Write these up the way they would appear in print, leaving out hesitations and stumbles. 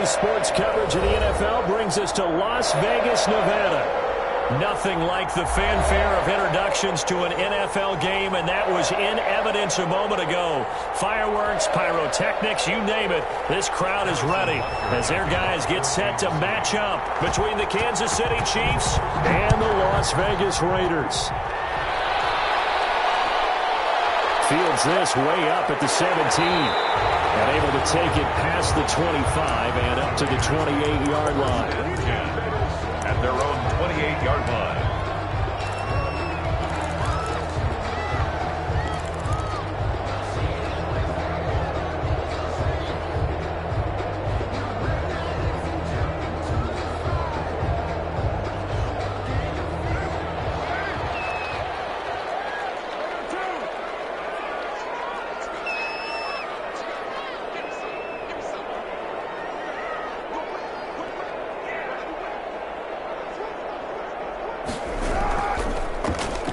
Today's sports coverage of the NFL brings us to Las Vegas, Nevada. Nothing like the fanfare of introductions to an NFL game, and that was in evidence a moment ago. Fireworks, pyrotechnics, you name it. This crowd is ready as their guys get set to match up between the Kansas City Chiefs and the Las Vegas Raiders. Fields this way up at the 17. And able to take it past the 25 and up to the 28-yard line. At their own 28-yard line.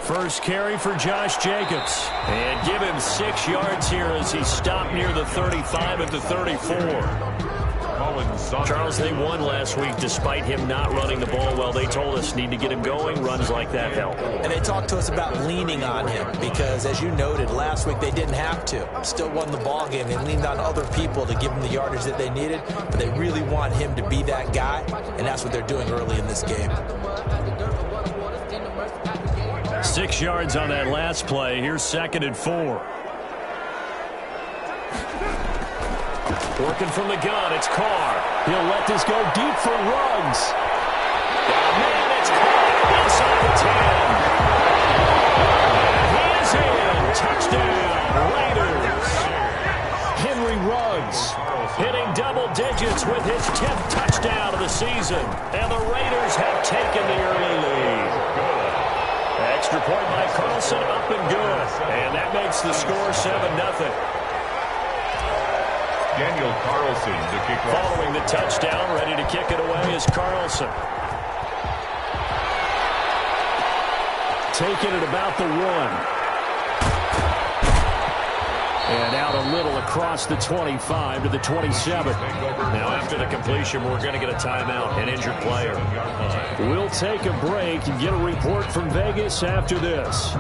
First carry for Josh Jacobs. And give him 6 yards here as he stopped near the 35 at the 34. Charles, they won last week despite him not running the ball well. They told us need to get him going. Runs like that help. And they talked to us about leaning on him because, as you noted, last week they didn't have to. Still won the ball game. They leaned on other people to give them the yardage that they needed, but they really want him to be that guy, and that's what they're doing early in this game. 6 yards on that last play. Here's 2nd and 4. Working from the gun, it's Carr. He'll let this go deep for Ruggs. Oh, man, it's caught inside the 10. He is in. Touchdown, Raiders. Henry Ruggs hitting double digits with his 10th touchdown of the season. And the Raiders have taken the early lead. Extra point by Carlson, up and good. And that makes the score 7-0. Daniel Carlson to kick off. Following the touchdown, ready to kick it away is Carlson. Taking it about the 1. And out a little across the 25 to the 27. Now after the completion, we're going to get a timeout, an injured player. We'll take a break and get a report from Vegas after this.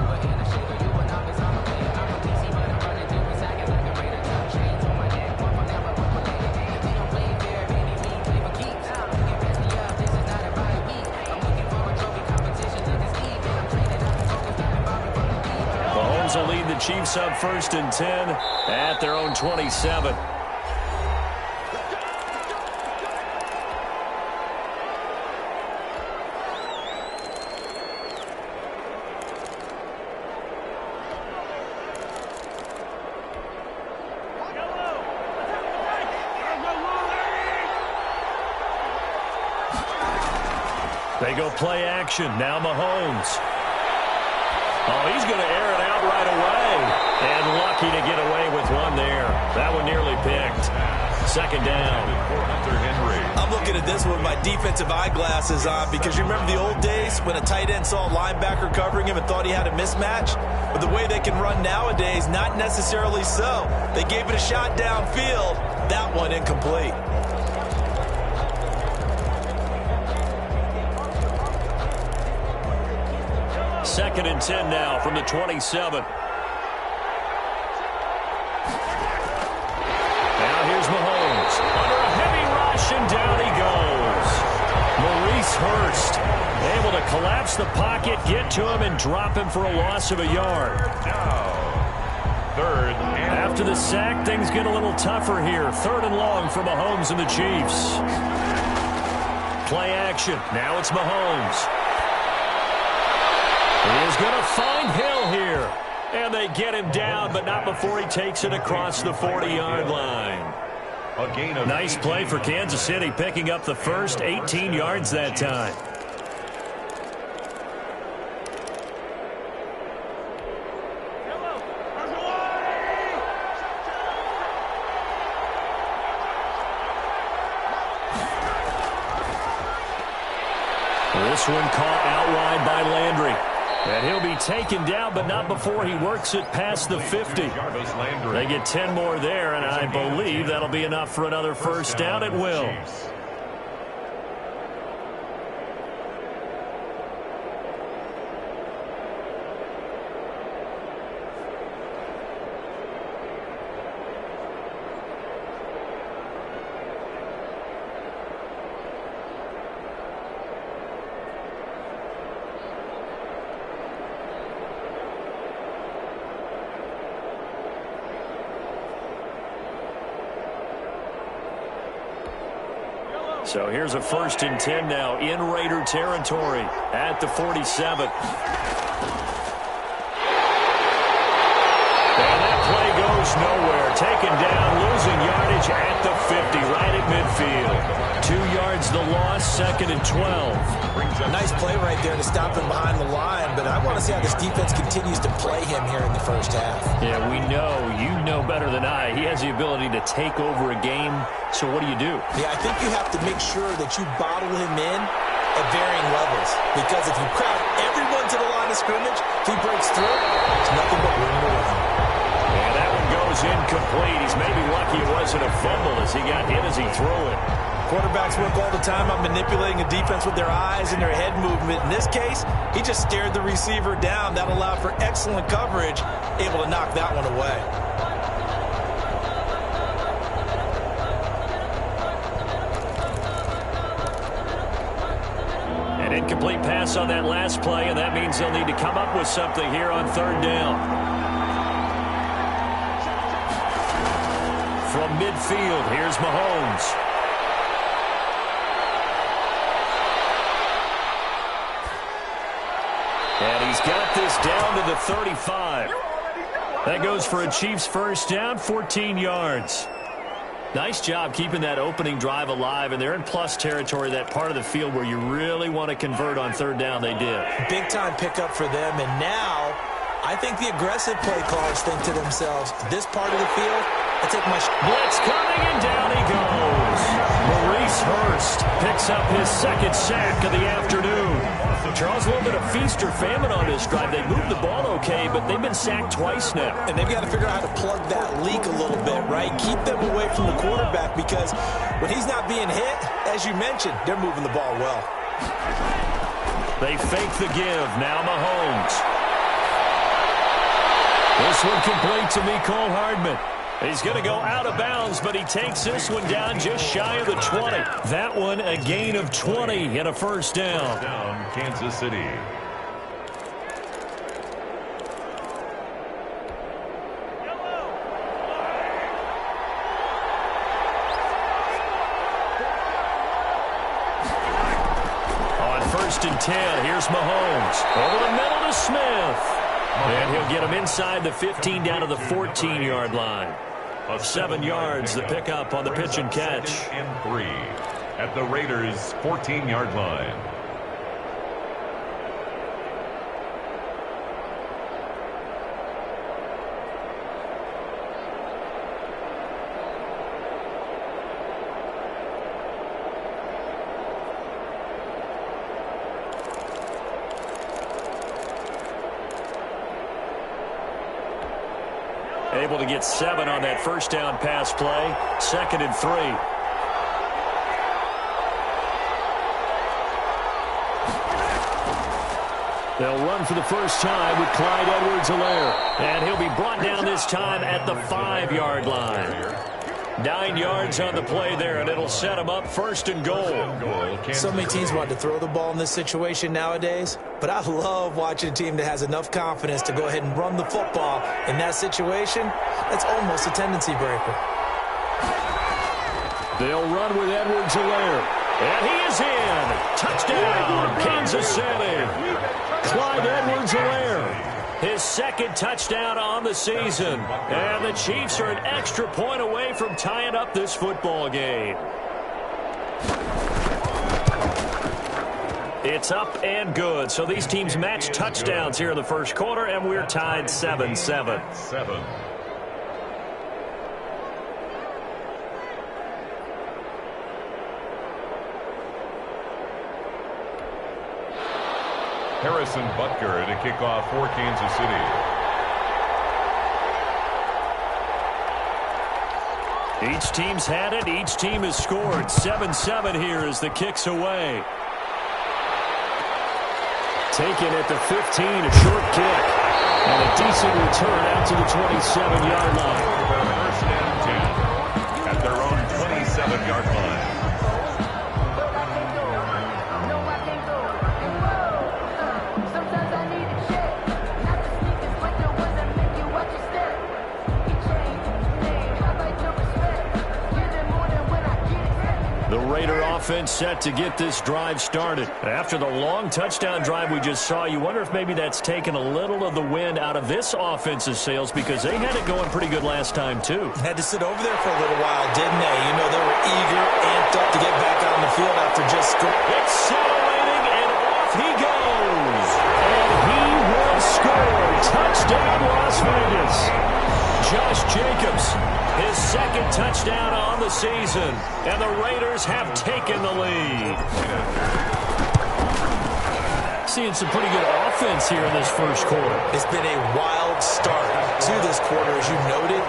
Will lead the Chiefs up 1st and 10 at their own 27. They go play action. Now Mahomes. Oh, he's going to air it out right away. And lucky to get away with one there. That one nearly picked. 2nd down. I'm looking at this one with my defensive eyeglasses on because you remember the old days when a tight end saw a linebacker covering him and thought he had a mismatch? But the way they can run nowadays, not necessarily so. They gave it a shot downfield. That one incomplete. Second and 10 now from the 27. Now here's Mahomes. Under a heavy rush, and down he goes. Maurice Hurst able to collapse the pocket, get to him, and drop him for a loss of a yard. Now, 3rd and... After the sack, things get a little tougher here. 3rd and long for Mahomes and the Chiefs. Play action. Now it's Mahomes. He's going to find Hill here. And they get him down, but not before he takes it across the 40-yard line. A gain of nice play for Kansas City, picking up the first 18 yards that time. This one caught out wide by Landry. And he'll be taken down, but not before he works it past the 50. They get 10 more there, and I believe that'll be enough for another first down at will. So here's a 1st and 10 now in Raider territory at the 47. And that play goes nowhere. Taken down, losing yardage at the 50, right at midfield. 2 yards the loss, 2nd and 12. Nice play right there to stop him behind the line, but I want to see how this defense continues to play him here in the first half. Yeah, we know. You know better than I. He has the ability to take over a game. So what do you do? Yeah, I think you have to make sure that you bottle him in at varying levels. Because if you crowd everyone to the line of scrimmage, if he breaks through, it's nothing but room to run. And that one goes incomplete. He's maybe lucky it wasn't a fumble as he got hit as he threw it. Quarterbacks work all the time on manipulating a defense with their eyes and their head movement. In this case, he just stared the receiver down. That allowed for excellent coverage, able to knock that one away. An incomplete pass on that last play, and that means they'll need to come up with something here on 3rd down. From midfield, here's Mahomes. And he's got this down to the 35. That goes for a Chiefs first down, 14 yards. Nice job keeping that opening drive alive, and they're in plus territory, that part of the field where you really want to convert on 3rd down. They did. Big-time pickup for them, and now I think the aggressive play callers think to themselves, this part of the field, I take my blitz coming, and down he goes. Maurice Hurst picks up his 2nd sack of the afternoon. Charles, a little bit of feast or famine on this drive. They moved the ball okay, but they've been sacked twice now. And they've got to figure out how to plug that leak a little bit, right? Keep them away from the quarterback, because when he's not being hit, as you mentioned, they're moving the ball well. They fake the give. Now Mahomes. This one complete to Mecole Hardman. He's going to go out of bounds, but he takes this one down just shy of the 20. That one a gain of 20 and a first down. Down, Kansas City. On 1st and 10, here's Mahomes. Over the middle to Smith. And he'll get him inside the 15 down to the 14-yard line. 7 yards, the pickup on the pitch and catch. 2nd and 3 at the Raiders' 14-yard line. Able to get 7 on that first down pass play. 2nd and 3. They'll run for the first time with Clyde Edwards-Helaire. And he'll be brought down this time at the 5-yard line. 9 yards on the play there, and it'll set him up 1st and goal. So many teams want to throw the ball in this situation nowadays, but I love watching a team that has enough confidence to go ahead and run the football. In that situation, that's almost a tendency breaker. They'll run with Edwards-Helaire, and he is in. Touchdown, Kansas City. Clyde Edwards-Helaire. His 2nd touchdown on the season. And the Chiefs are an extra point away from tying up this football game. It's up and good. So these teams match touchdowns here in the first quarter, and we're tied 7-7. Harrison Butker to kick off for Kansas City. Each team's had it. Each team has scored. 7-7 here as the kick's away. Taken at the 15, a short kick. And a decent return out to the 27-yard line. First and 10 at their own 27-yard line. The Raider offense set to get this drive started. After the long touchdown drive we just saw, you wonder if maybe that's taken a little of the wind out of this offense's sails because they had it going pretty good last time, too. Had to sit over there for a little while, didn't they? You know, they were eager, amped up to get back on the field after just scoring. Accelerating, and off he goes. And he will score. Touchdown, Las Vegas. Josh Jacobs, his second touchdown on the season, and the Raiders have taken the lead. Seeing some pretty good offense here in this first quarter. It's been a wild start to this quarter, as you noted,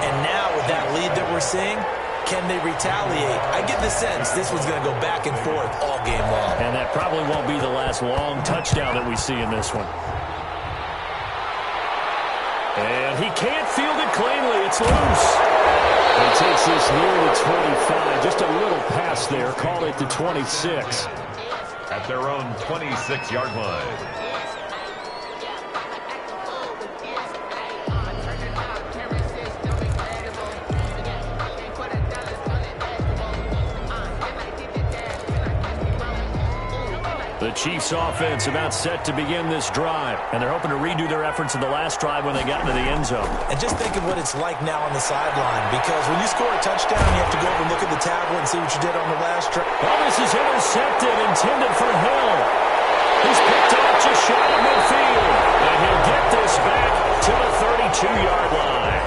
and now with that lead that we're seeing, can they retaliate? I get the sense this one's going to go back and forth all game long. And that probably won't be the last long touchdown that we see in this one. And he can't field it cleanly. It's loose. He takes this near the 25. Just a little pass there. Call it the 26. At their own 26-yard line. The Chiefs offense about set to begin this drive, and they're hoping to redo their efforts in the last drive when they got into the end zone. And just think of what it's like now on the sideline, because when you score a touchdown, you have to go over and look at the tablet and see what you did on the last drive. Oh, this is intercepted, intended for Hill. He's picked off just shy of midfield, and he'll get this back to the 32-yard line.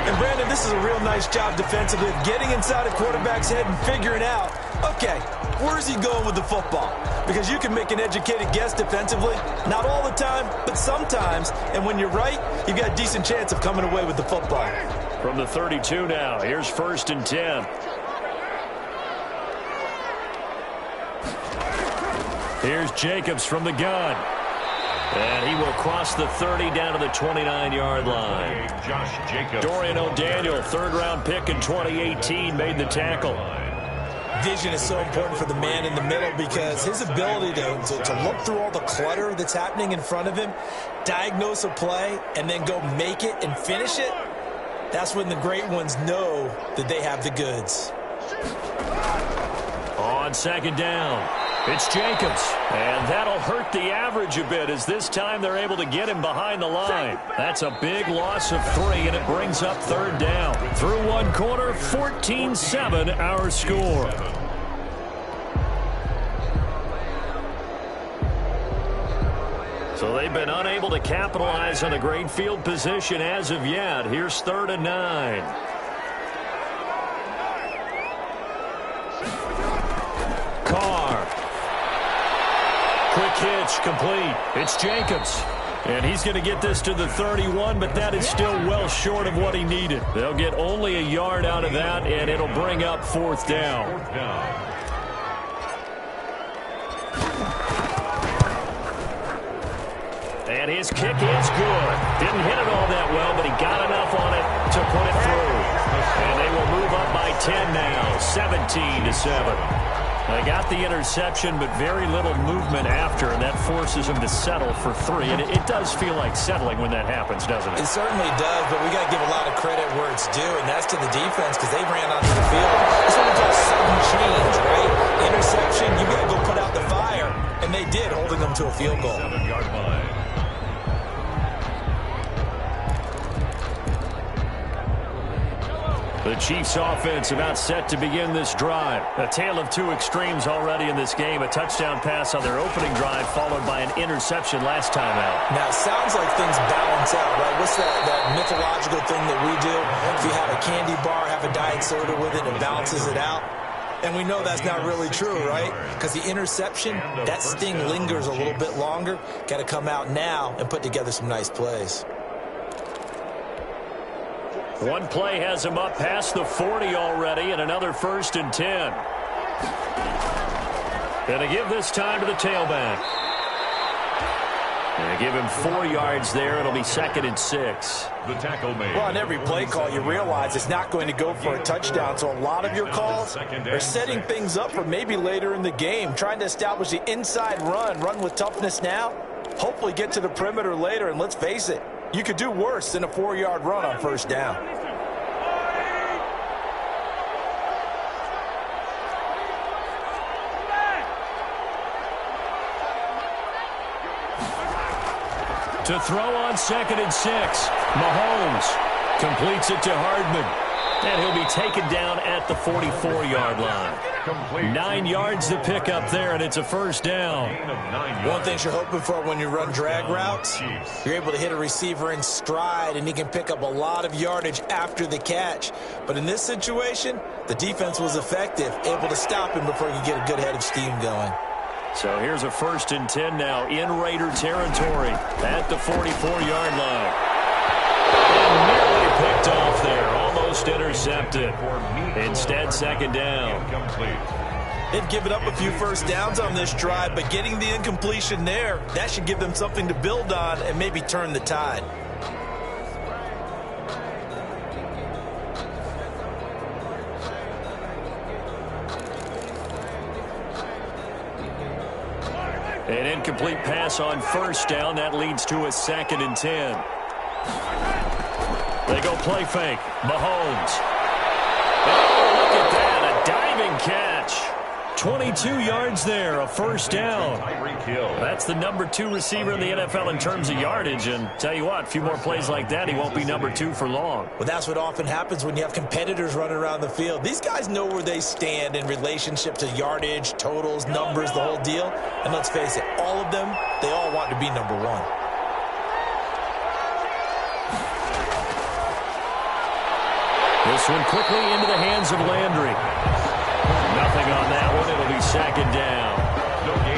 And Brandon, this is a real nice job defensively of getting inside a quarterback's head and figuring out, okay, where's he going with the football? Because you can make an educated guess defensively. Not all the time, but sometimes. And when you're right, you've got a decent chance of coming away with the football. From the 32 now, here's 1st and 10. Here's Jacobs from the gun. And he will cross the 30 down to the 29-yard line. Josh Jacobs. Dorian O'Daniel, third-round pick in 2018, made the tackle. Vision is so important for the man in the middle because his ability to look through all the clutter that's happening in front of him, diagnose a play, and then go make it and finish it, that's when the great ones know that they have the goods. On 2nd down, it's Jacobs. And that'll hurt the average a bit as this time they're able to get him behind the line. That's a big loss of 3, and it brings up 3rd down. Through one quarter, 14-7 our score. So they've been unable to capitalize on a great field position as of yet. Here's 3rd and 9. Carr. Quick hitch, complete. It's Jacobs. And he's going to get this to the 31, but that is still well short of what he needed. They'll get only a yard out of that, and it'll bring up 4th down. And his kick is good. Didn't hit it all that well, but he got enough on it to put it through. And they will move up by 10 now, 17-7. They got the interception, but very little movement after, and that forces them to settle for 3. And it does feel like settling when that happens, doesn't it? It certainly does, but we got to give a lot of credit where it's due, and that's to the defense because they ran onto the field. It's what we call sudden change, right? Interception, you got to go put out the fire, and they did, holding them to a field goal. 7-yard line. The Chiefs offense about set to begin this drive. A tale of two extremes already in this game. A touchdown pass on their opening drive followed by an interception last time out. Now, it sounds like things balance out, right? What's that mythological thing that we do? If you have a candy bar, have a diet soda with it, it balances it out. And we know that's not really true, right? Because the interception, that sting lingers a little bit longer. Got to come out now and put together some nice plays. One play has him up past the 40 already, and another 1st and 10. Going to give this time to the tailback. They give him 4 yards there. It'll be 2nd and 6. The tackle made. Well, on every play call, you realize it's not going to go for a touchdown. So a lot of your calls are setting things up for maybe later in the game, trying to establish the inside run with toughness now, hopefully get to the perimeter later. And let's face it, you could do worse than a 4-yard run on 1st down. To throw on 2nd and 6. Mahomes completes it to Hardman. And he'll be taken down at the 44-yard line. 9 yards to pick up there, and it's a 1st down. One thing you're hoping for when you run drag routes, you're able to hit a receiver in stride, and he can pick up a lot of yardage after the catch. But in this situation, the defense was effective, able to stop him before he could get a good head of steam going. So here's a 1st and 10 now in Raider territory at the 44-yard line. And nearly picked off there, almost intercepted. Instead, 2nd down. They've given up a few 1st downs on this drive, but getting the incompletion there, that should give them something to build on and maybe turn the tide. An incomplete pass on 1st down. That leads to a 2nd and 10. They go play fake. Mahomes. Oh, look at that. A diving catch. 22 yards there. A 1st down. That's the number 2 receiver in the NFL in terms of yardage. And tell you what, a few more plays like that, he won't be number 2 for long. Well, that's what often happens when you have competitors running around the field. These guys know where they stand in relationship to yardage, totals, numbers, the whole deal. And let's face it, all of them, they all want to be number 1. This one quickly into the hands of Landry. Nothing on that one. It'll be 2nd down.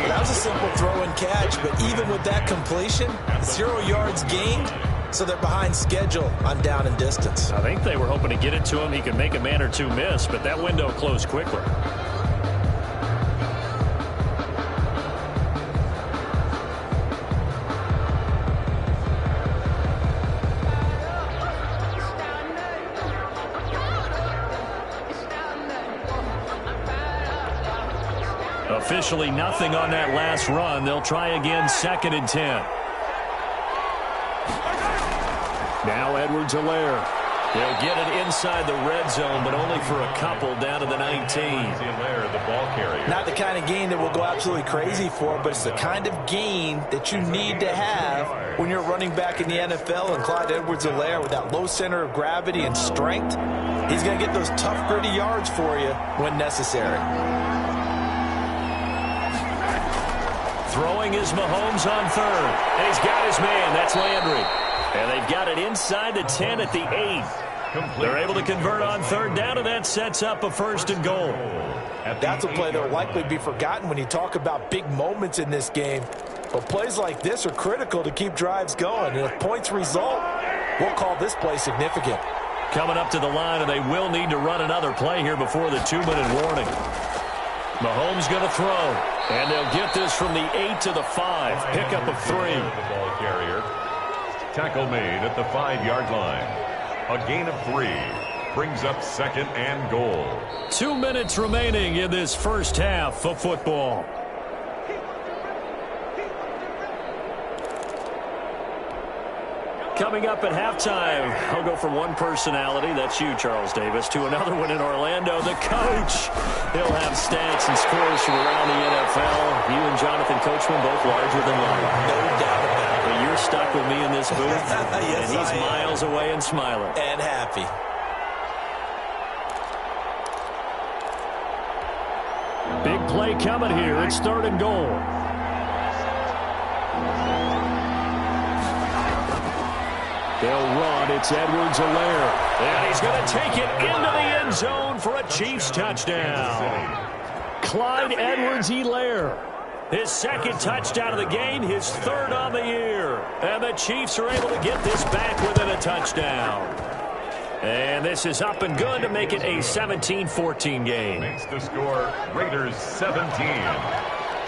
That was a simple throw and catch, but even with that completion, 0 yards gained, so they're behind schedule on down and distance. I think they were hoping to get it to him. He could make a man or 2 miss, but that window closed quickly. Officially nothing on that last run. They'll try again, 2nd and 10. Now Edwards-Helaire. They'll get it inside the red zone, but only for a couple down to the 19. Not the kind of gain that we'll go absolutely crazy for, but it's the kind of gain that you need to have when you're running back in the NFL. And Clyde Edwards-Helaire, with that low center of gravity and strength, he's going to get those tough, gritty yards for you when necessary. Throwing is Mahomes on 3rd. And he's got his man. That's Landry. And they've got it inside the 10 at the 8. They're able to convert on 3rd down, and that sets up a 1st and goal. That's a play that will likely be forgotten when you talk about big moments in this game. But plays like this are critical to keep drives going. And if points result, we'll call this play significant. Coming up to the line, and they will need to run another play here before the 2-minute warning. Mahomes going to throw, and they'll get this from the 8 to the 5. Pickup of 3. The ball carrier. Tackle made at the 5-yard line. A gain of 3 brings up 2nd and goal. 2 minutes remaining in this first half of football. Coming up at halftime, I'll go from one personality, that's you, Charles Davis, to another one in Orlando, the coach. He'll have stats and scores from around the NFL. You and Jonathan Coachman both larger than life. No doubt about it. But you're stuck with me in this booth, Yes, and he's miles away and smiling. And happy. Big play coming here. It's 3rd and goal. They'll run. It's Edwards-Helaire. And he's going to take it into the end zone for a Chiefs touchdown. Clyde Edwards-Helaire, his second touchdown of the game, his third on the year. And the Chiefs are able to get this back within a touchdown. And this is up and good to make it a 17-14 game. Makes the score Raiders 17,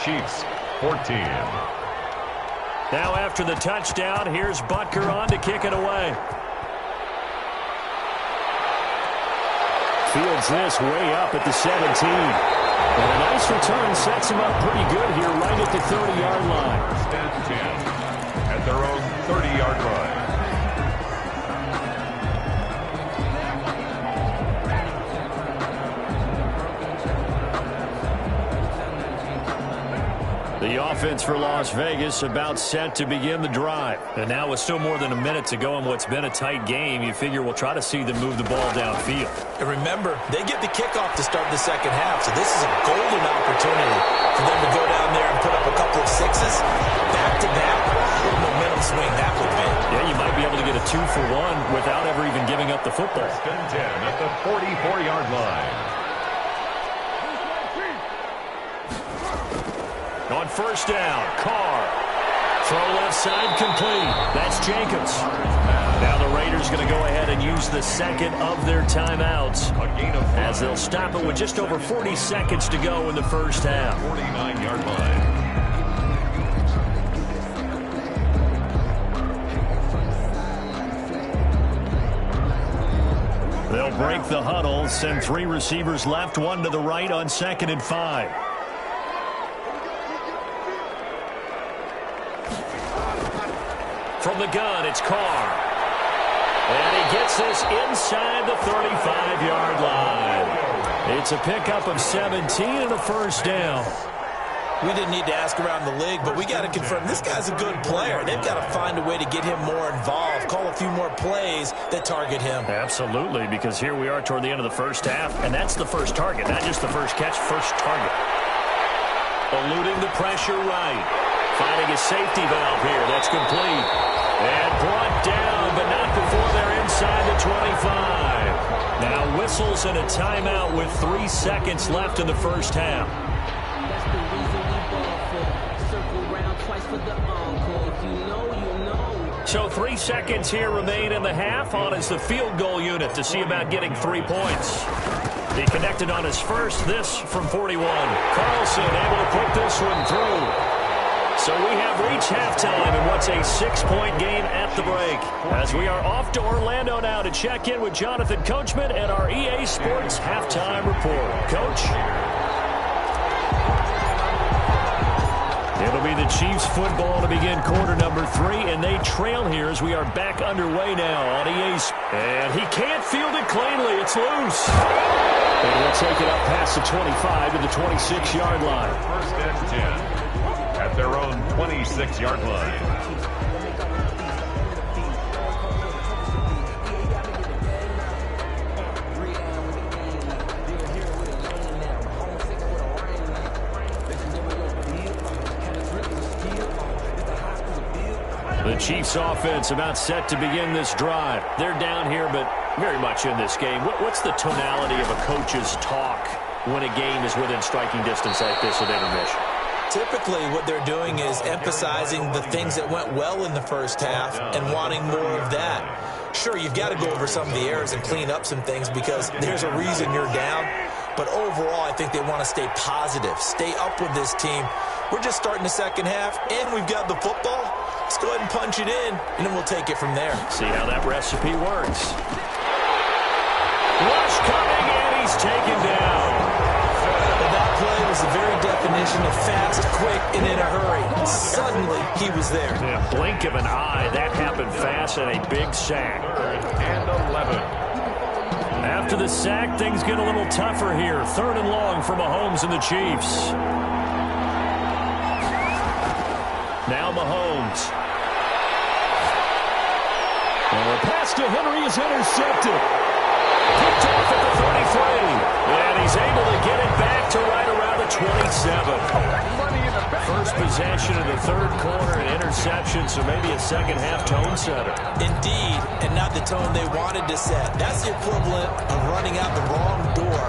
Chiefs 14. Now after the touchdown, here's Butker on to kick it away. Fields this way up at the 17. And a nice return sets him up pretty good here right at the 30-yard line. Stand 10 at their own 30-yard line. The offense for Las Vegas about set to begin the drive. And now with still more than a minute to go in what's been a tight game, you figure we'll try to see them move the ball downfield. And remember, they get the kickoff to start the second half, so this is a golden opportunity for them to go down there and put up a couple of sixes back-to-back. What a momentum swing that would be. Yeah, you might be able to get a 2-for-1 without ever even giving up the football. First and 10 at the 44-yard line. On first down, Carr. Throw left side complete. That's Jacobs. Now the Raiders going to go ahead and use the second of their timeouts A gain of 5. as they'll stop it with just over 40 seconds to go in the first half. 49-yard line. They'll break the huddle, send 3 receivers left, 1 to the right on 2nd and 5. From the gun, it's Carr. And he gets this inside the 35-yard line. It's a pickup of 17 and a first down. We didn't need to ask around the league, but we got to confirm this guy's a good player. They've got to find a way to get him more involved, call a few more plays that target him. Absolutely, because here we are toward the end of the first half, and that's the first target, not just the first catch, first target. Eluding the pressure right. Finding a safety valve here. That's complete. And brought down, but not before they're inside the 25. Now whistles and a timeout with 3 seconds left in the first half. That's the reason we ball for. Circle round twice for the encore. If you know, you know. So 3 seconds here remain in the half. On is the field goal unit to see about getting 3 points. He connected on his first, this from 41. Carlson able to put this one through. So we have reached halftime in what's a 6-point game at the break. As we are off to Orlando now to check in with Jonathan Coachman and our EA Sports Halftime Report. Coach? It'll be the Chiefs football to begin quarter number 3, and they trail here as we are back underway now on EA's. And he can't field it cleanly. It's loose. And we'll take it up past the 25 to the 26-yard line. First and 10 at their own 26-yard line. The Chiefs offense about set to begin this drive. They're down here, but very much in this game. What's the tonality of a coach's talk when a game is within striking distance like this at intermission? Typically, what they're doing is emphasizing the things that went well in the first half and wanting more of that. Sure, you've got to go over some of the errors and clean up some things because there's a reason you're down. But overall, I think they want to stay positive, stay up with this team. We're just starting the second half, and we've got the football. Let's go ahead and punch it in, and then we'll take it from there. See how that recipe works. Rush coming, and he's taken down. That play was the very definition of fast, quick, and in a hurry. Suddenly, he was there. Yeah, blink of an eye. That happened fast and a big sack. And 11. After the sack, things get a little tougher here. 3rd and long for Mahomes and the Chiefs. Now Mahomes. And the pass to Henry is intercepted. Picked off at the 33. And he's able to get it back to right around the 27. first possession of the third quarter, an interception, so maybe a second-half tone setter. Indeed, and not the tone they wanted to set. That's the equivalent of running out the wrong door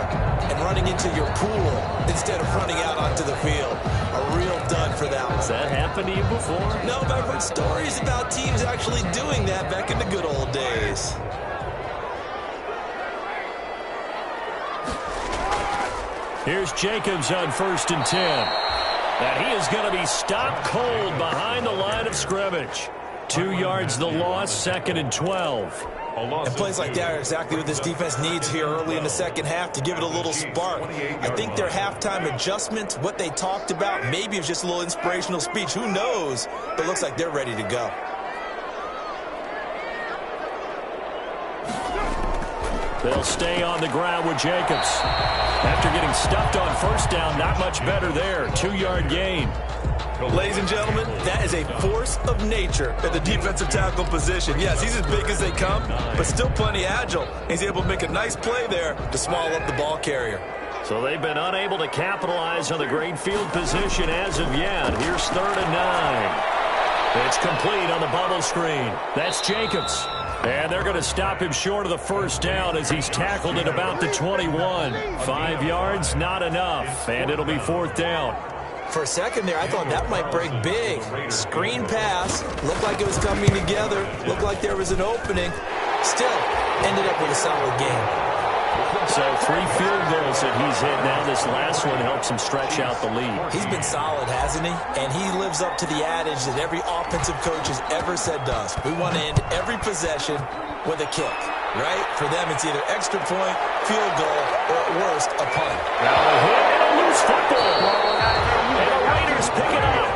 and running into your pool instead of running out onto the field. A real dud for that one. Has that happened to you before? No, but I've heard stories about teams actually doing that back in the good old days. Here's Jacobs on 1st and 10. And he is going to be stopped cold behind the line of scrimmage. 2 yards the loss, 2nd and 12. And plays like that are exactly what this defense needs here early in the second half to give it a little spark. I think their halftime adjustments, what they talked about, maybe it was just a little inspirational speech. Who knows? But it looks like they're ready to go. They'll stay on the ground with Jacobs. After getting stuffed on 1st down, not much better there. 2-yard gain. Ladies and gentlemen, that is a force of nature at the defensive tackle position. Yes, he's as big as they come, but still plenty agile. He's able to make a nice play there to swallow up the ball carrier. So they've been unable to capitalize on the great field position as of yet. Here's 3rd and 9. It's complete on the bubble screen. That's Jacobs. And they're going to stop him short of the 1st down as he's tackled at about the 21. 5 yards, not enough. And it'll be 4th down. For a second there, I thought that might break big. Screen pass. Looked like it was coming together. Looked like there was an opening. Still, ended up with a solid game. So 3 field goals that he's hit now. This last one helps him stretch out the lead. He's been solid, hasn't he? And he lives up to the adage that every offensive coach has ever said to us. We want to end every possession with a kick, right? For them, it's either extra point, field goal, or at worst, a punt. Now a hit and a loose football. And the Raiders pick it up.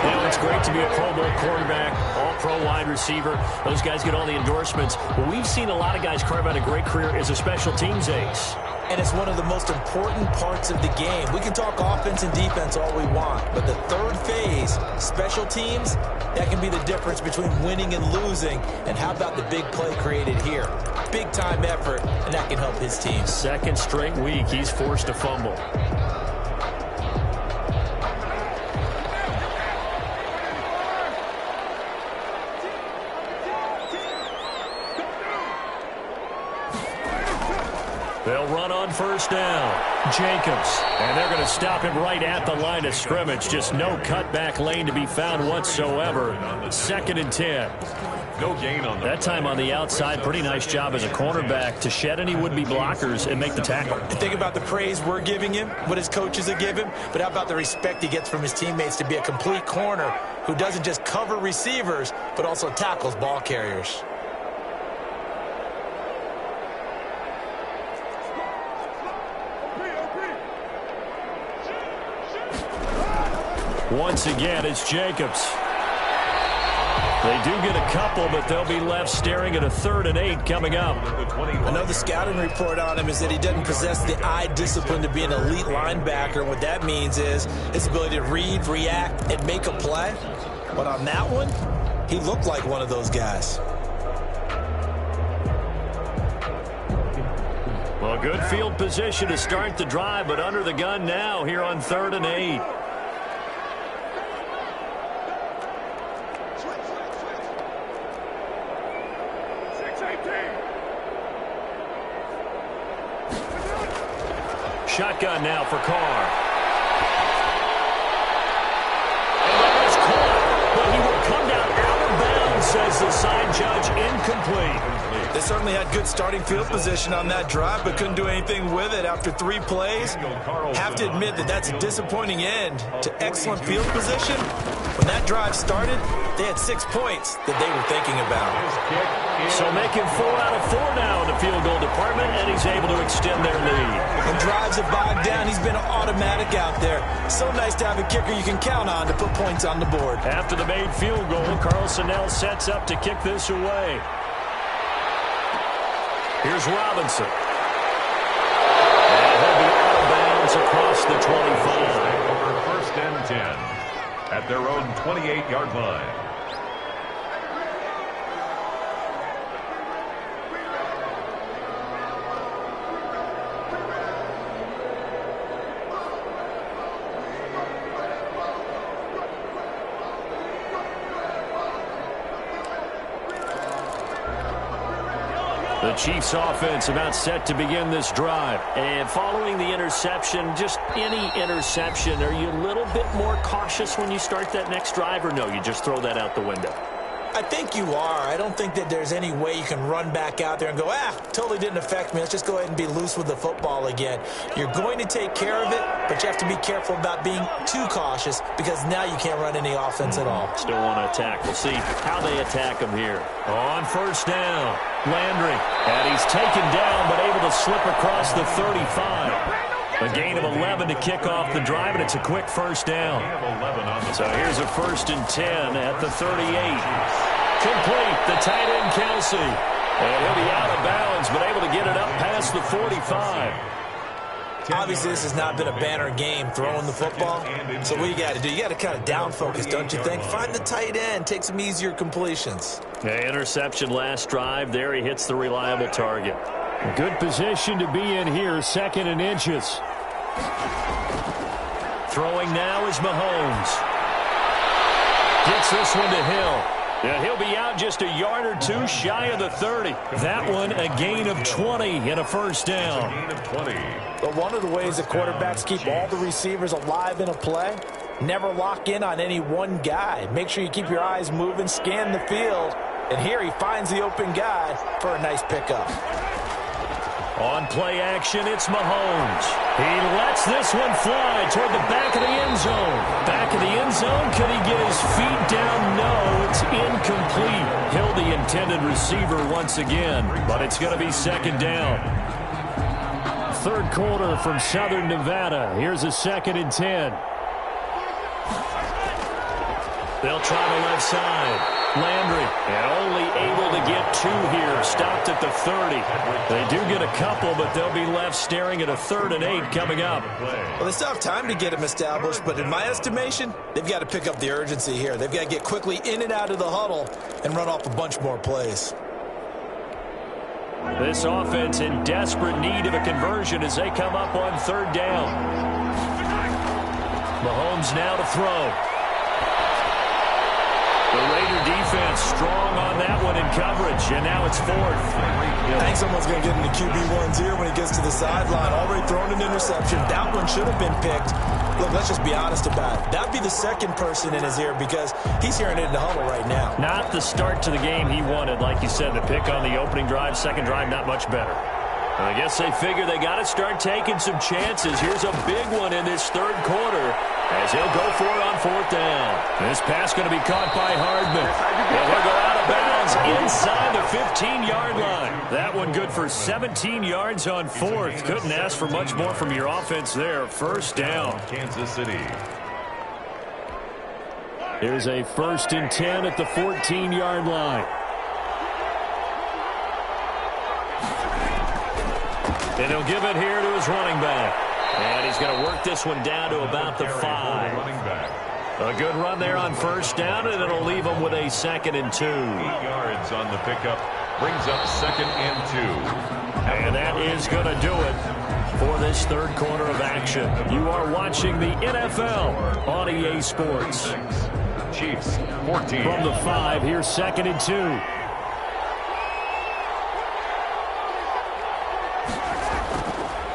You know, it's great to be a Pro Bowl quarterback, all-pro wide receiver. Those guys get all the endorsements. But we've seen a lot of guys carve out a great career as a special teams ace. And it's one of the most important parts of the game. We can talk offense and defense all we want, but the third phase, special teams, that can be the difference between winning and losing. And how about the big play created here? Big-time effort, and that can help his team. 2nd straight week, he's forced to fumble. They'll run on 1st down. Jacobs. And they're going to stop him right at the line of scrimmage. Just no cutback lane to be found whatsoever. 2nd and 10. No gain on that time on the outside. Pretty nice job as a cornerback to shed any would-be blockers and make the tackle. Think about the praise we're giving him, what his coaches are giving, but how about the respect he gets from his teammates to be a complete corner who doesn't just cover receivers, but also tackles ball carriers. Once again, it's Jacobs. They do get a couple, but they'll be left staring at a 3rd and 8 coming up. Another scouting report on him is that he doesn't possess the eye discipline to be an elite linebacker. And what that means is his ability to read, react, and make a play. But on that one, he looked like one of those guys. Well, good field position to start the drive, but under the gun now here on 3rd and 8. Shotgun now for Carr. And that is caught, but he will come down out of bounds, says the side judge, incomplete. They certainly had good starting field position on that drive, but couldn't do anything with it after 3 plays. Have to admit that that's a disappointing end to excellent field position. When that drive started, they had 6 points that they were thinking about. So making 4 out of 4 now in the field goal department, and he's able to extend their lead. When drives have bogged down, he's been an automatic out there. So nice to have a kicker you can count on to put points on the board. After the made field goal, Carlson now sets up to kick this away. Here's Robinson. And he'll be out of bounds across the 25. Over 1st and 10 at their own 28-yard line. The Chiefs offense about set to begin this drive. And following the interception, just any interception, are you a little bit more cautious when you start that next drive, or no, you just throw that out the window? I think you are. I don't think that there's any way you can run back out there and go, totally didn't affect me. Let's just go ahead and be loose with the football again. You're going to take care of it, but you have to be careful about being too cautious because now you can't run any offense at all. Still want to attack. We'll see how they attack him here. On first down, Landry. And he's taken down but able to slip across the 35. A gain of 11 to kick off the drive, and it's a quick first down. So here's a 1st and 10 at the 38. Complete, the tight end Kelsey. And he'll be out of bounds, but able to get it up past the 45. Obviously, this has not been a banner game throwing the football. So what you got to do, you got to kind of down focus, don't you think? Find the tight end, take some easier completions. Interception last drive. There he hits the reliable target. Good position to be in here, 2nd and inches. Throwing now is Mahomes. Gets this one to Hill. Yeah, he'll be out just a yard or two shy of the 30. That one a gain of 20 and a first down. But one of the ways that quarterbacks keep all the receivers alive in a play, never lock in on any one guy. Make sure you keep your eyes moving, scan the field. And here he finds the open guy for a nice pickup. On play action, it's Mahomes. He lets this one fly toward the back of the end zone. Back of the end zone, can he get his feet down? No, it's incomplete. Hill, the intended receiver once again, but it's going to be 2nd down. 3rd quarter from Southern Nevada. Here's a 2nd and 10. They'll try the left side. Landry, and only able to get 2 here. Stopped at the 30. They do get a couple, but they'll be left staring at a 3rd and 8 coming up. Well, they still have time to get him established, but in my estimation, they've got to pick up the urgency here. They've got to get quickly in and out of the huddle and run off a bunch more plays. This offense in desperate need of a conversion as they come up on 3rd down. Mahomes now to throw. The Raider defense strong on that one in coverage, and now it's 4th. I think someone's going to get into QB1's ear when he gets to the sideline. Already thrown an interception. That one should have been picked. Look, let's just be honest about it. That'd be the 2nd person in his ear because he's hearing it in the huddle right now. Not the start to the game he wanted. Like you said, the pick on the opening drive, 2nd drive, not much better. I guess they figure they got to start taking some chances. Here's a big one in this 3rd quarter as he'll go for it on 4th down. This pass going to be caught by Hardman. And he'll go out of bounds inside the 15-yard line. That one good for 17 yards on 4th. Couldn't ask for much more from your offense there. 1st down. Kansas City. Here's a 1st and 10 at the 14-yard line. And he'll give it here to his running back. And he's going to work this one down to about the 5. A good run there on 1st down, and it'll leave him with a 2nd and 2. 8 yards on the pickup. Brings up 2nd and 2. And that is going to do it for this 3rd quarter of action. You are watching the NFL on EA Sports. Chiefs, 14. From the 5, here's 2nd and 2.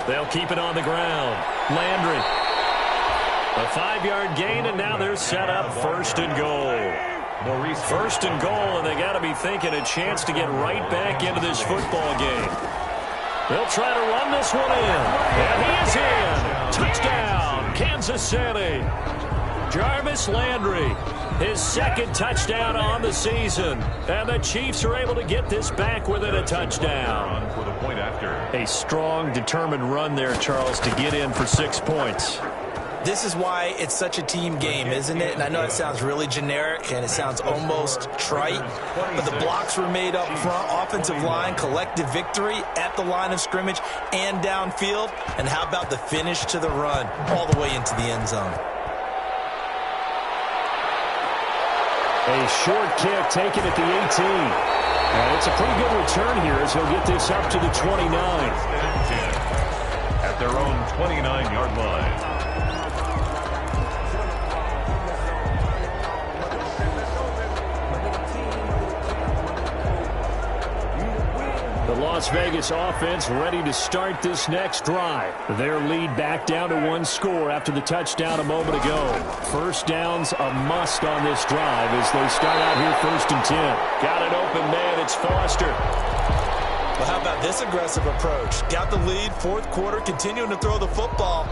They'll keep it on the ground. Landry. A 5-yard gain, and now they're set up 1st and goal. 1st and goal, and they got to be thinking a chance to get right back into this football game. They'll try to run this one in. And he is in. Touchdown, Kansas City. Jarvis Landry, his 2nd touchdown on the season. And the Chiefs are able to get this back within a touchdown. For the point after. A strong, determined run there, Charles, to get in for 6 points. This is why it's such a team game, isn't it? And I know it sounds really generic and it sounds almost trite, but the blocks were made up front, offensive line, collective victory at the line of scrimmage and downfield. And how about the finish to the run all the way into the end zone? A short kick taken at the 18. And it's a pretty good return here as he'll get this up to the 29. At their own 29-yard line. The loss Las Vegas offense ready to start this next drive. Their lead back down to 1 score after the touchdown a moment ago. First down's a must on this drive as they start out here 1st and 10. Got an open man. It's Foster. Well, how about this aggressive approach? Got the lead, 4th quarter, continuing to throw the football.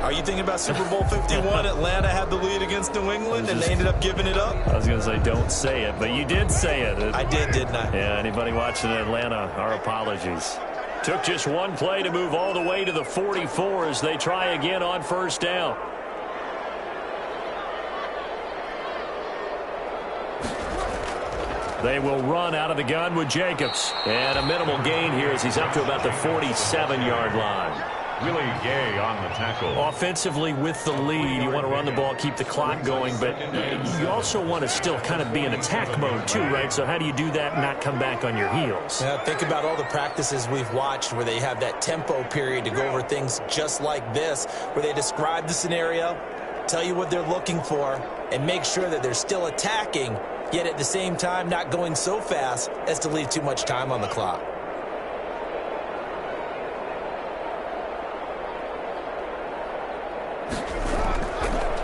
Are you thinking about Super Bowl 51? Atlanta had the lead against New England, and they ended up giving it up? I was going to say, don't say it, but you did say it. I did, didn't I? Yeah, anybody watching Atlanta, our apologies. Took just one play to move all the way to the 44 as they try again on 1st down. They will run out of the gun with Jacobs. And a minimal gain here as he's up to about the 47-yard line. Willie Gay on the tackle. Offensively with the lead, you want to run the ball, keep the clock going, but you also want to still kind of be in attack mode too, right? So how do you do that and not come back on your heels? Yeah, think about all the practices we've watched where they have that tempo period to go over things just like this, where they describe the scenario, tell you what they're looking for, and make sure that they're still attacking, yet at the same time not going so fast as to leave too much time on the clock.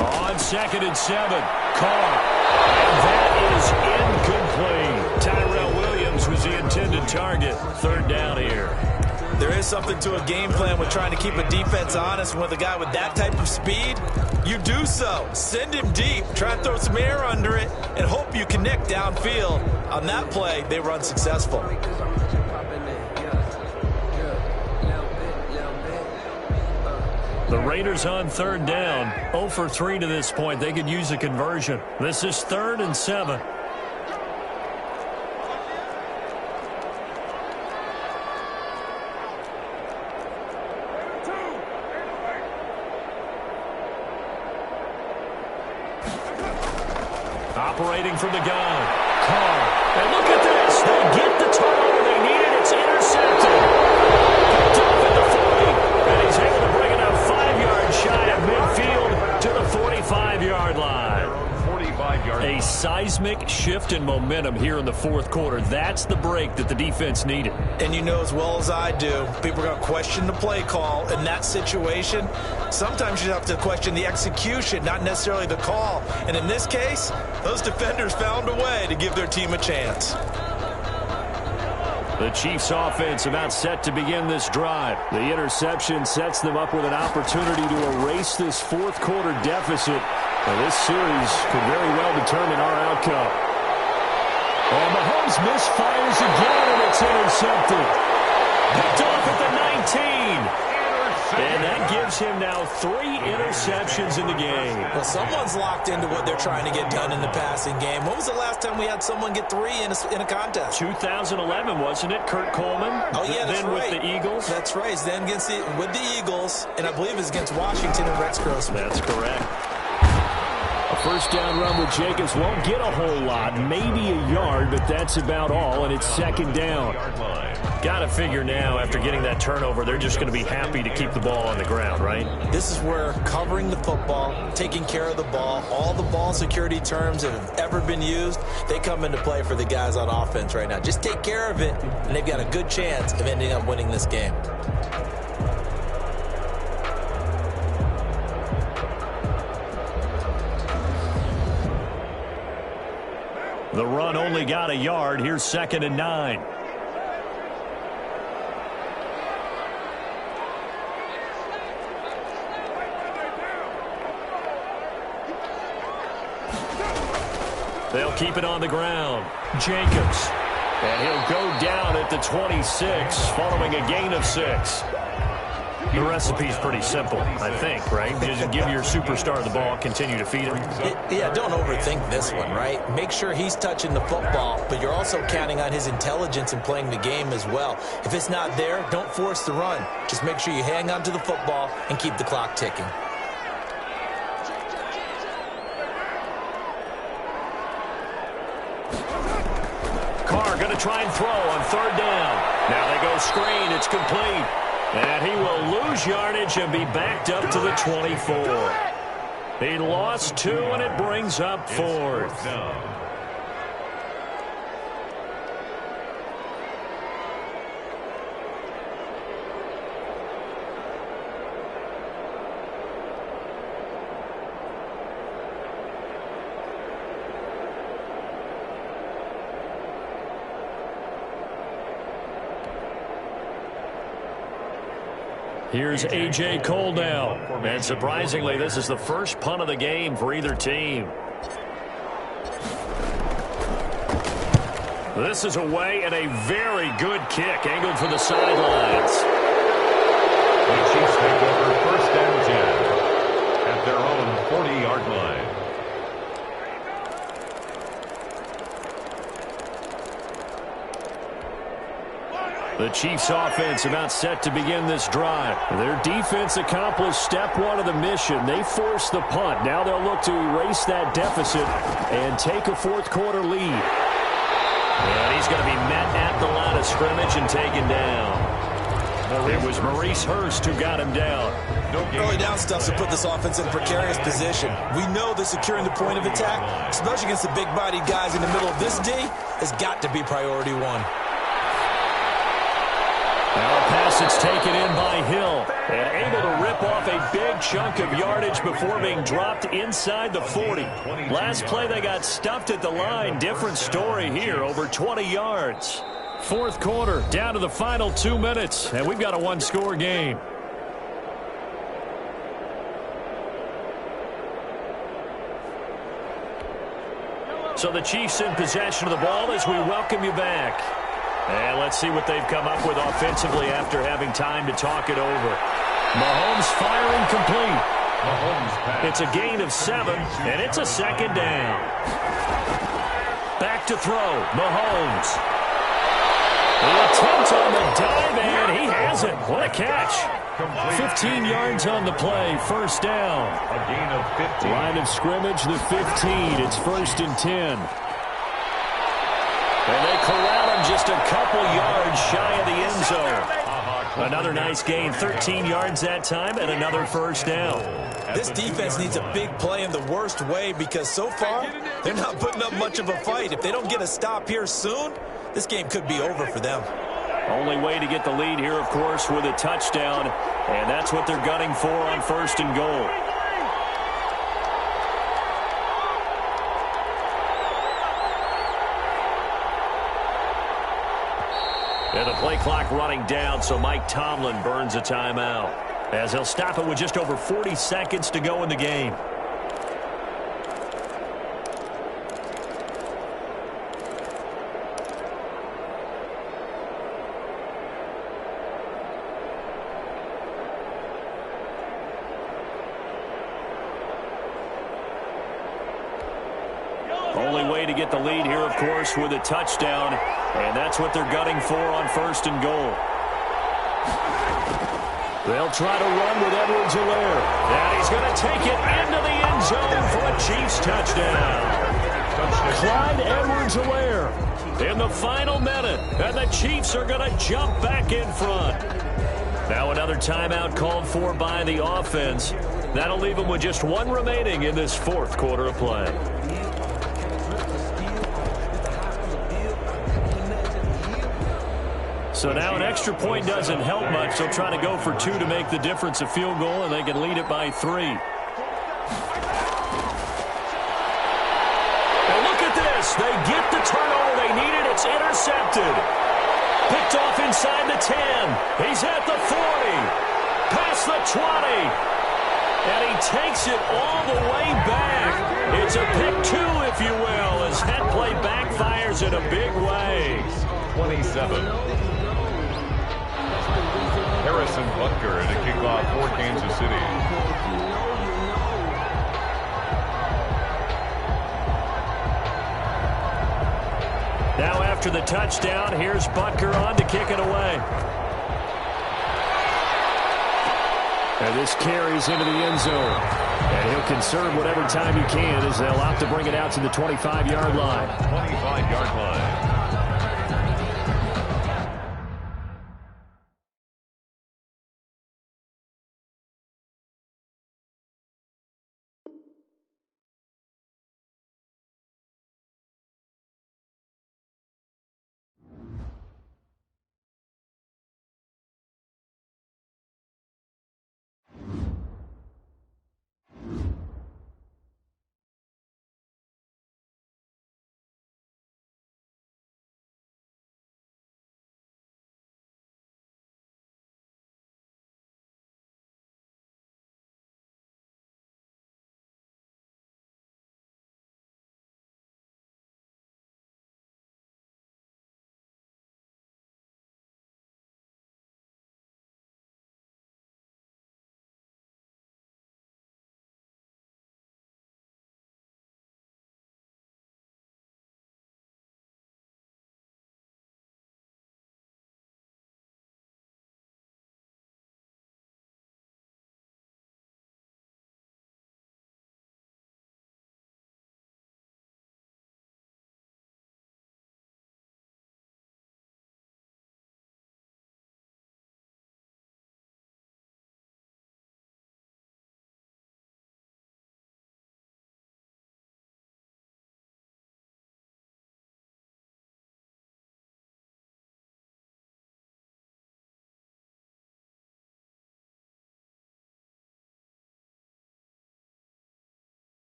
On 2nd and 7, Carr. And that is incomplete. Tyrell Williams was the intended target. 3rd down here. There is something to a game plan with trying to keep a defense honest. With a guy with that type of speed, you do so. Send him deep, try and throw some air under it, and hope you connect downfield. On that play, they were unsuccessful. The Raiders on 3rd down, 0 for 3 to this point. They could use a conversion. This is 3rd and 7. Operating from the gun. Carr. And look at this. They get the turnover they needed. It's intercepted. Picked off at the 40. And he's able to bring it up 5 yards shy of midfield to the 45-yard line. 45-yard line. A seismic shift in momentum here in the 4th quarter. That's the break that the defense needed. And you know as well as I do, people are going to question the play call in that situation. Sometimes you have to question the execution, not necessarily the call. And in this case, those defenders found a way to give their team a chance. The Chiefs offense about set to begin this drive. The interception sets them up with an opportunity to erase this 4th quarter deficit. And this series could very well determine our outcome. And Mahomes misfires again, and it's intercepted. Picked off at the 19. And that gives him now 3 interceptions in the game. Well, someone's locked into what they're trying to get done in the passing game. When was the last time we had someone get 3 in a contest? 2011, wasn't it? Kurt Coleman? Oh, yeah, that's then right. With the Eagles? That's right. Then with the Eagles, and I believe it's against Washington and Rex Grossman. That's correct. A 1st down run with Jacobs won't get a whole lot, maybe a yard, but that's about all, and it's 2nd down. Got to figure now, after getting that turnover, they're just going to be happy to keep the ball on the ground, right? This is where covering the football, taking care of the ball, all the ball security terms that have ever been used, they come into play for the guys on offense right now. Just take care of it, and they've got a good chance of ending up winning this game. The run only got a yard. Here's 2nd and 9. They'll keep it on the ground. Jacobs. And he'll go down at the 26 following a gain of 6. The recipe's pretty simple, I think, right? Just give your superstar the ball, continue to feed him. Yeah, don't overthink this one, right? Make sure he's touching the football, but you're also counting on his intelligence in playing the game as well. If it's not there, don't force the run. Just make sure you hang on to the football and keep the clock ticking. Carr going to try and throw on 3rd down. Now they go screen. It's complete. And he will lose yardage and be backed up to the 24. He lost 2, and it brings up 4th. Here's A.J. Cole now. And surprisingly, this is the first punt of the game for either team. This is away and a very good kick angled for the sidelines. The Chiefs take over first and 10 at their own 40-yard line. The Chiefs offense about set to begin this drive. Their defense accomplished step one of the mission. They forced the punt. Now they'll look to erase that deficit and take a fourth quarter lead. And he's going to be met at the line of scrimmage and taken down. It was Maurice Hurst who got him down. Early down stuff to put this offense in a precarious position. We know that securing the point of attack, especially against the big-bodied guys in the middle of this D, has got to be priority one. Now a pass that's taken in by Hill and able to rip off a big chunk of yardage before being dropped inside the 40. Last play they got stuffed at the line. Different story here, over 20 yards. Fourth quarter, down to the final 2 minutes, and we've got a one-score game. So the Chiefs in possession of the ball as we welcome you back. And let's see what they've come up with offensively after having time to talk it over. Mahomes firing complete. It's a gain of 7, and it's a second down. Back to throw. Mahomes. The attempt on the dive, and he has it. What a catch. 15 yards on the play. First down. A gain of 15. Line of scrimmage, the 15. It's 1st and 10. And they corral him just a couple yards shy of the end zone. Another nice gain, 13 yards that time, and another first down. This defense needs a big play in the worst way because so far, they're not putting up much of a fight. If they don't get a stop here soon, this game could be over for them. Only way to get the lead here, of course, with a touchdown, and that's what they're gunning for on 1st and goal. And the play clock running down, so Mike Tomlin burns a timeout as he'll stop it with just over 40 seconds to go in the game. Only way to get the lead here, of course, with a touchdown, and that's what they're gunning for on 1st and goal. They'll try to run with Edwards-Helaire, and he's going to take it into the end zone for a Chiefs touchdown. Clyde Edwards-Helaire in the final minute, and the Chiefs are going to jump back in front. Now another timeout called for by the offense. That'll leave them with just one remaining in this fourth quarter of play. So now an extra point doesn't help much. They'll try to go for 2 to make the difference a field goal, and they can lead it by 3. And look at this. They get the turnover they needed. It's intercepted. Picked off inside the 10. He's at the 40. Past the 20. And he takes it all the way back. It's a pick 2, if you will, as that play backfires in a big way. 27. Harrison Butker to kick off for Kansas City. Now after the touchdown, here's Butker on to kick it away. And this carries into the end zone. And he'll conserve whatever time he can as they'll opt to bring it out to the 25-yard line. 25-yard line.